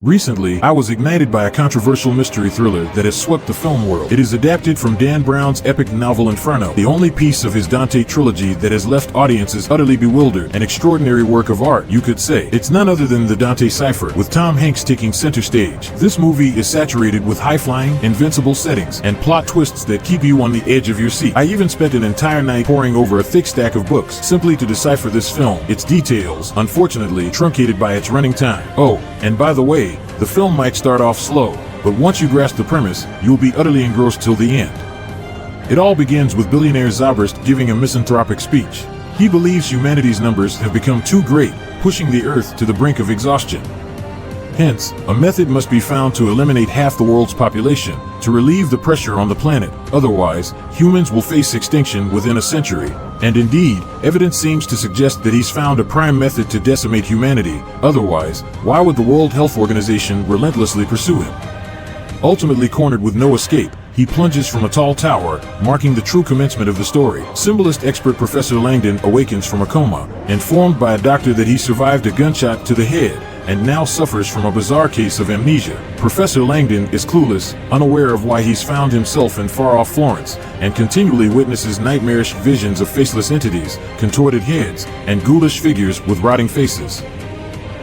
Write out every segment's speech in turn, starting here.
Recently, I was ignited by a controversial mystery thriller that has swept the film world. It is adapted from Dan Brown's epic novel Inferno, the only piece of his Dante trilogy that has left audiences utterly bewildered. An extraordinary work of art, you could say. It's none other than the Dante cipher, with Tom Hanks taking center stage. This movie is saturated with high-flying, invincible settings, and plot twists that keep you on the edge of your seat. I even spent an entire night poring over a thick stack of books, simply to decipher this film, its details, unfortunately, truncated by its running time. Oh, and by the way, the film might start off slow, but once you grasp the premise, you'll be utterly engrossed till the end. It all begins with billionaire Zobrist giving a misanthropic speech. He believes humanity's numbers have become too great, pushing the Earth to the brink of exhaustion. Hence, a method must be found to eliminate half the world's population, to relieve the pressure on the planet. Otherwise, humans will face extinction within a century. And indeed, evidence seems to suggest that he's found a prime method to decimate humanity. Otherwise, why would the World Health Organization relentlessly pursue him? Ultimately cornered with no escape, he plunges from a tall tower, marking the true commencement of the story. Symbolist expert Professor Langdon awakens from a coma, informed by a doctor that he survived a gunshot to the head, and now suffers from a bizarre case of amnesia. Professor Langdon is clueless, unaware of why he's found himself in far-off Florence, and continually witnesses nightmarish visions of faceless entities, contorted heads, and ghoulish figures with rotting faces.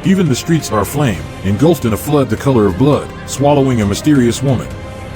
Even the streets are aflame, engulfed in a flood the color of blood, swallowing a mysterious woman.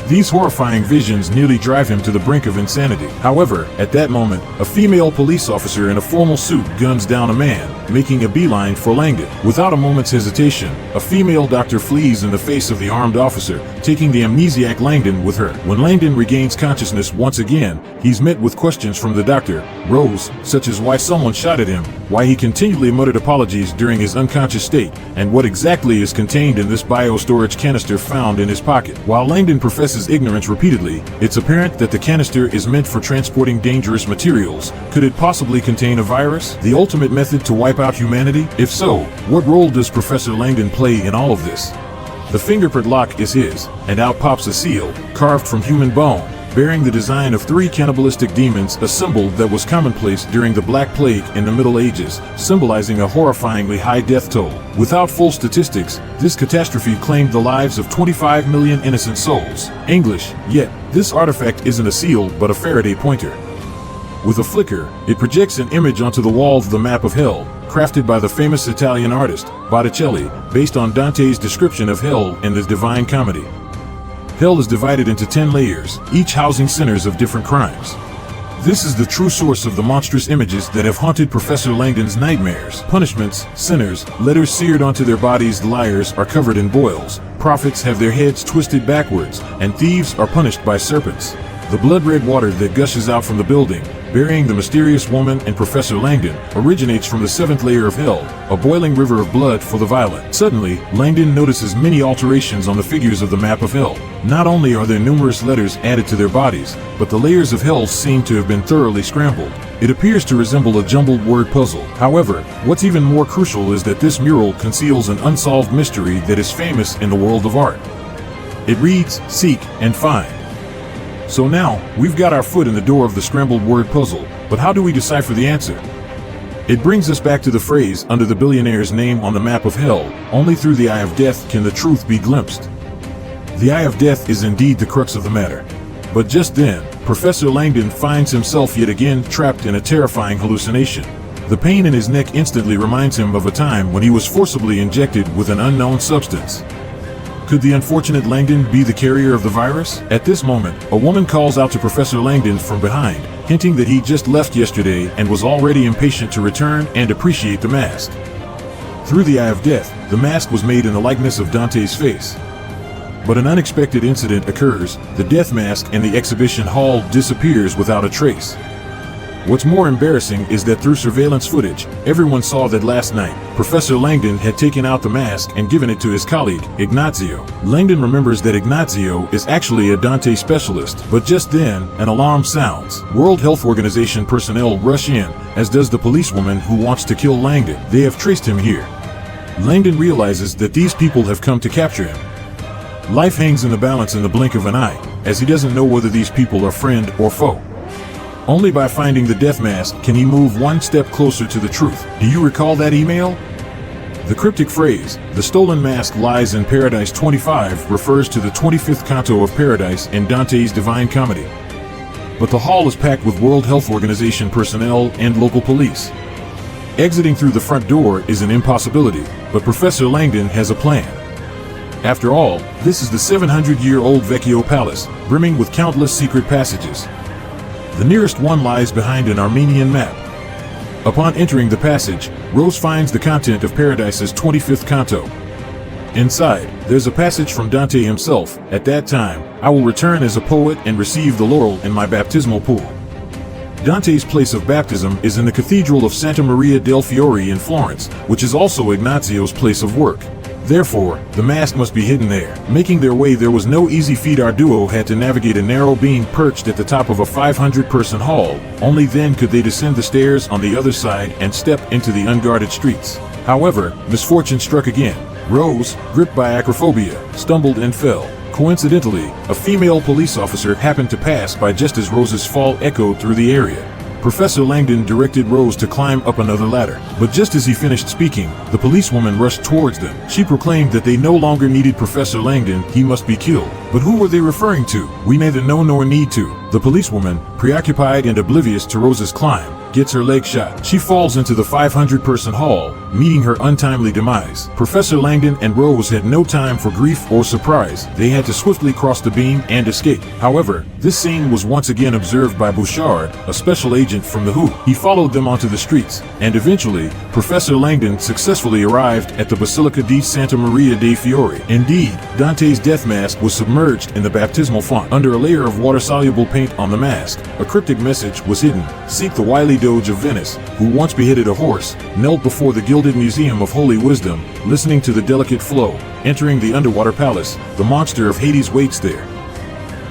These horrifying visions nearly drive him to the brink of insanity. However, at that moment, a female police officer in a formal suit guns down a man, making a beeline for Langdon. Without a moment's hesitation, a female doctor flees in the face of the armed officer, taking the amnesiac Langdon with her. When Langdon regains consciousness once again, he's met with questions from the doctor, Rose, such as why someone shot at him, why he continually muttered apologies during his unconscious state, and what exactly is contained in this bio-storage canister found in his pocket. While Langdon professes ignorance repeatedly, it's apparent that the canister is meant for transporting dangerous materials. Could it possibly contain a virus? The ultimate method to wipe out humanity? If so, what role does Professor Langdon play in all of this? The fingerprint lock is his, and out pops a seal, carved from human bone, bearing the design of 3 cannibalistic demons, a symbol that was commonplace during the Black Plague in the Middle Ages, symbolizing a horrifyingly high death toll. Without full statistics, this catastrophe claimed the lives of 25 million innocent souls. English, yet, this artifact isn't a seal but a Faraday pointer. With a flicker, it projects an image onto the wall of the map of hell, crafted by the famous Italian artist, Botticelli, based on Dante's description of hell in the Divine Comedy. Hell is divided into 10 layers, each housing sinners of different crimes. This is the true source of the monstrous images that have haunted Professor Langdon's nightmares. Punishments, sinners, letters seared onto their bodies, liars are covered in boils, prophets have their heads twisted backwards, and thieves are punished by serpents. The blood-red water that gushes out from the building, burying the mysterious woman and Professor Langdon, originates from the 7th layer of hell, a boiling river of blood for the violent. Suddenly, Langdon notices many alterations on the figures of the map of hell. Not only are there numerous letters added to their bodies, but the layers of hell seem to have been thoroughly scrambled. It appears to resemble a jumbled word puzzle. However, what's even more crucial is that this mural conceals an unsolved mystery that is famous in the world of art. It reads, "Seek and find." So now, we've got our foot in the door of the scrambled word puzzle, but how do we decipher the answer? It brings us back to the phrase, under the billionaire's name on the map of hell, only through the eye of death can the truth be glimpsed. The eye of death is indeed the crux of the matter. But just then, Professor Langdon finds himself yet again trapped in a terrifying hallucination. The pain in his neck instantly reminds him of a time when he was forcibly injected with an unknown substance. Could the unfortunate Langdon be the carrier of the virus? At this moment, a woman calls out to Professor Langdon from behind, hinting that he just left yesterday and was already impatient to return and appreciate the mask. Through the eye of death, the mask was made in the likeness of Dante's face. But an unexpected incident occurs. The death mask in the exhibition hall disappears without a trace. What's more embarrassing is that through surveillance footage, everyone saw that last night, Professor Langdon had taken out the mask and given it to his colleague, Ignazio. Langdon remembers that Ignazio is actually a Dante specialist, but just then, an alarm sounds. World Health Organization personnel rush in, as does the policewoman who wants to kill Langdon. They have traced him here. Langdon realizes that these people have come to capture him. Life hangs in the balance in the blink of an eye, as he doesn't know whether these people are friend or foe. Only by finding the death mask can he move one step closer to the truth. Do you recall that email? The cryptic phrase, "The stolen mask lies in Paradise 25," refers to the 25th canto of Paradise in Dante's Divine Comedy. But the hall is packed with World Health Organization personnel and local police. Exiting through the front door is an impossibility, but Professor Langdon has a plan. After all, this is the 700-year-old Vecchio Palace, brimming with countless secret passages. The nearest one lies behind an Armenian map. Upon entering the passage, Rose finds the content of Paradise's 25th canto. Inside, there's a passage from Dante himself. "At that time, I will return as a poet and receive the laurel in my baptismal pool." Dante's place of baptism is in the Cathedral of Santa Maria del Fiore in Florence, which is also Ignazio's place of work. Therefore, the mask must be hidden there. Making their way, there was no easy feat. Our duo had to navigate a narrow beam perched at the top of a 500-person hall. Only then could they descend the stairs on the other side and step into the unguarded streets. However, misfortune struck again. Rose, gripped by acrophobia, stumbled and fell. Coincidentally, a female police officer happened to pass by just as Rose's fall echoed through the area. Professor Langdon directed Rose to climb up another ladder, but just as he finished speaking, the policewoman rushed towards them. She proclaimed that they no longer needed Professor Langdon, he must be killed. But who were they referring to? We neither know nor need to. The policewoman, preoccupied and oblivious to Rose's climb, gets her leg shot. She falls into the 500-person hall, meeting her untimely demise. Professor Langdon and Rose had no time for grief or surprise. They had to swiftly cross the beam and escape. However, this scene was once again observed by Bouchard, a special agent from the WHO. He followed them onto the streets, and eventually, Professor Langdon successfully arrived at the Basilica di Santa Maria dei Fiori. Indeed, Dante's death mask was submerged in the baptismal font. Under a layer of water-soluble paint on the mask, a cryptic message was hidden. Seek the wily Doge of Venice, who once beheaded a horse, knelt before the gilded Museum of Holy Wisdom, listening to the delicate flow. Entering the underwater palace, the monster of Hades waits there.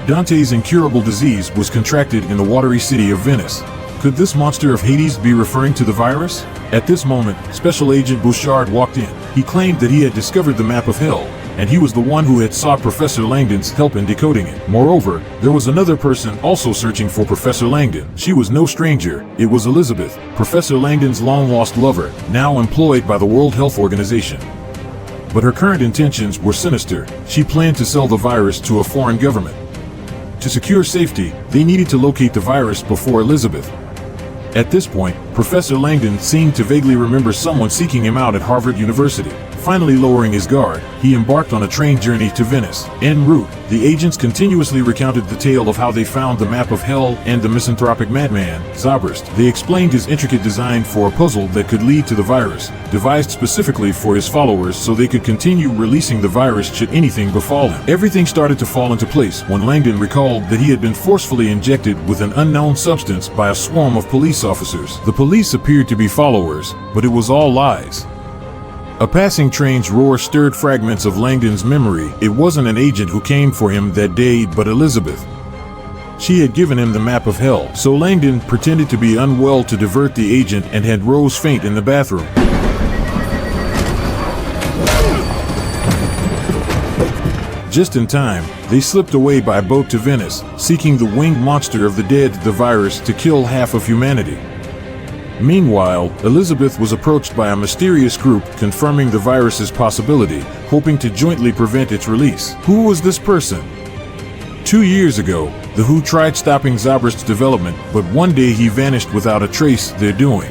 Dante's incurable disease was contracted in the watery city of Venice. Could this monster of Hades be referring to the virus? At this moment, Special Agent Bouchard walked in. He claimed that he had discovered the map of hell, and he was the one who had sought Professor Langdon's help in decoding it. Moreover, there was another person also searching for Professor Langdon. She was no stranger. It was Elizabeth, Professor Langdon's long-lost lover, now employed by the World Health Organization. But her current intentions were sinister. She planned to sell the virus to a foreign government. To secure safety, they needed to locate the virus before Elizabeth. At this point, Professor Langdon seemed to vaguely remember someone seeking him out at Harvard University. Finally lowering his guard, he embarked on a train journey to Venice. En route, the agents continuously recounted the tale of how they found the map of hell and the misanthropic madman, Zabrist. They explained his intricate design for a puzzle that could lead to the virus, devised specifically for his followers so they could continue releasing the virus should anything befall him. Everything started to fall into place when Langdon recalled that he had been forcefully injected with an unknown substance by a swarm of police officers. The police appeared to be followers, but it was all lies. A passing train's roar stirred fragments of Langdon's memory. It wasn't an agent who came for him that day, but Elizabeth. She had given him the map of hell, so Langdon pretended to be unwell to divert the agent and had Rose faint in the bathroom. Just in time, they slipped away by boat to Venice, seeking the winged monster of the dead, the virus, to kill half of humanity. Meanwhile, Elizabeth was approached by a mysterious group confirming the virus's possibility, hoping to jointly prevent its release. Who was this person? 2 years ago, the WHO tried stopping Zabrist's development, but one day he vanished without a trace. They're doing.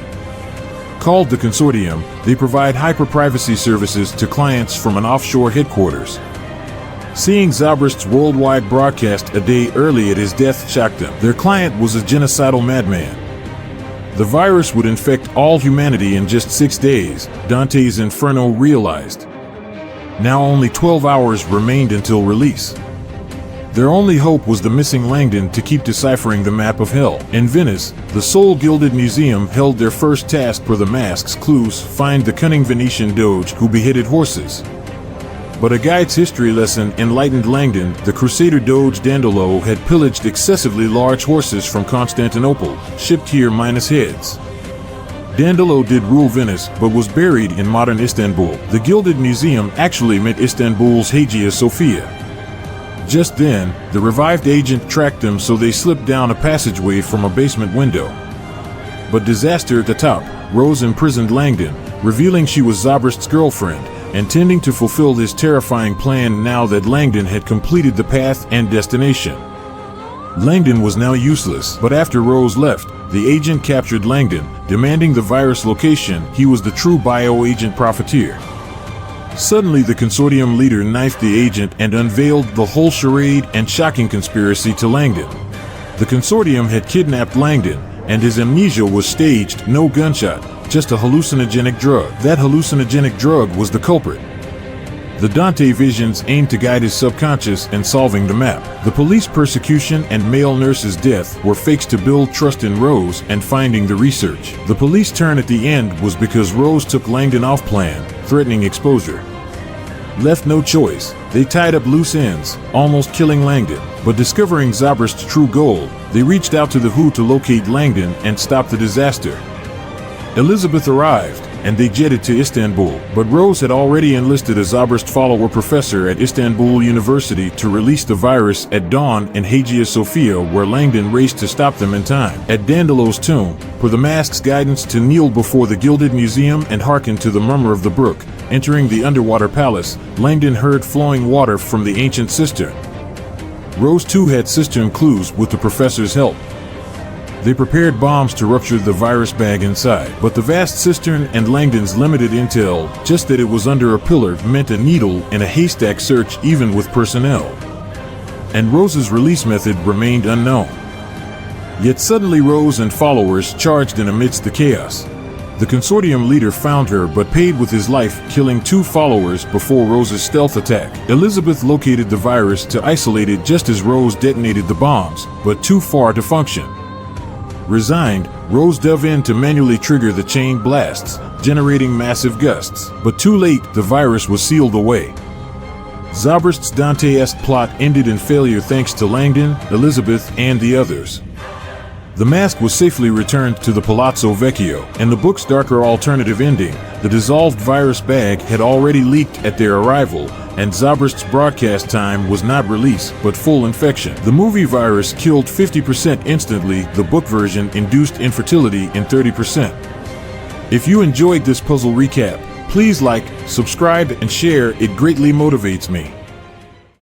Called the Consortium, they provide hyper-privacy services to clients from an offshore headquarters. Seeing Zabrist's worldwide broadcast a day early at his death shocked them. Their client was a genocidal madman. The virus would infect all humanity in just 6 days, Dante's Inferno realized. Now only 12 hours remained until release. Their only hope was the missing Langdon to keep deciphering the map of hell. In Venice, the Soul Gilded Museum held their first task for the mask's clues: find the cunning Venetian doge who beheaded horses. But a guide's history lesson enlightened Langdon. The Crusader Doge Dandolo had pillaged excessively large horses from Constantinople, shipped here minus heads. Dandolo did rule Venice, but was buried in modern Istanbul. The Gilded Museum actually meant Istanbul's Hagia Sophia. Just then, the revived agent tracked them, so they slipped down a passageway from a basement window. But disaster at the top. Rose imprisoned Langdon, revealing she was Zobrist's girlfriend, intending to fulfill his terrifying plan now that Langdon had completed the path and destination. Langdon was now useless, but after Rose left, the agent captured Langdon, demanding the virus location. He was the true bioagent profiteer. Suddenly, the consortium leader knifed the agent and unveiled the whole charade and shocking conspiracy to Langdon. The consortium had kidnapped Langdon, and his amnesia was staged, no gunshot, just a hallucinogenic drug. That hallucinogenic drug was the culprit. The Dante visions aimed to guide his subconscious in solving the map. The police persecution and male nurse's death were fakes to build trust in Rose and finding the research. The police turn at the end was because Rose took Langdon off plan, threatening exposure. Left no choice, they tied up loose ends, almost killing Langdon. But discovering Zobrist's true goal, they reached out to the WHO to locate Langdon and stop the disaster. Elizabeth arrived, and they jetted to Istanbul, but Rose had already enlisted a Zobrist follower professor at Istanbul University to release the virus at dawn in Hagia Sophia, where Langdon raced to stop them in time. At Dandelo's tomb, for the mask's guidance to kneel before the gilded museum and hearken to the murmur of the brook. Entering the underwater palace, Langdon heard flowing water from the ancient cistern. Rose too had cistern clues with the professor's help. They prepared bombs to rupture the virus bag inside, but the vast cistern and Langdon's limited intel, just that it was under a pillar, meant a needle in a haystack search even with personnel. And Rose's release method remained unknown. Yet suddenly Rose and followers charged in amidst the chaos. The consortium leader found her but paid with his life, killing 2 followers before Rose's stealth attack. Elizabeth located the virus to isolate it just as Rose detonated the bombs, but too far to function. Resigned, Rose dove in to manually trigger the chain blasts, generating massive gusts. But too late, the virus was sealed away. Zobrist's Dante-esque plot ended in failure thanks to Langdon, Elizabeth, and the others. The mask was safely returned to the Palazzo Vecchio. In the book's darker alternative ending, the dissolved virus bag had already leaked at their arrival, and Zobrist's broadcast time was not release, but full infection. The movie virus killed 50% instantly. The book version induced infertility in 30%. If you enjoyed this puzzle recap, please like, subscribe, and share. It greatly motivates me.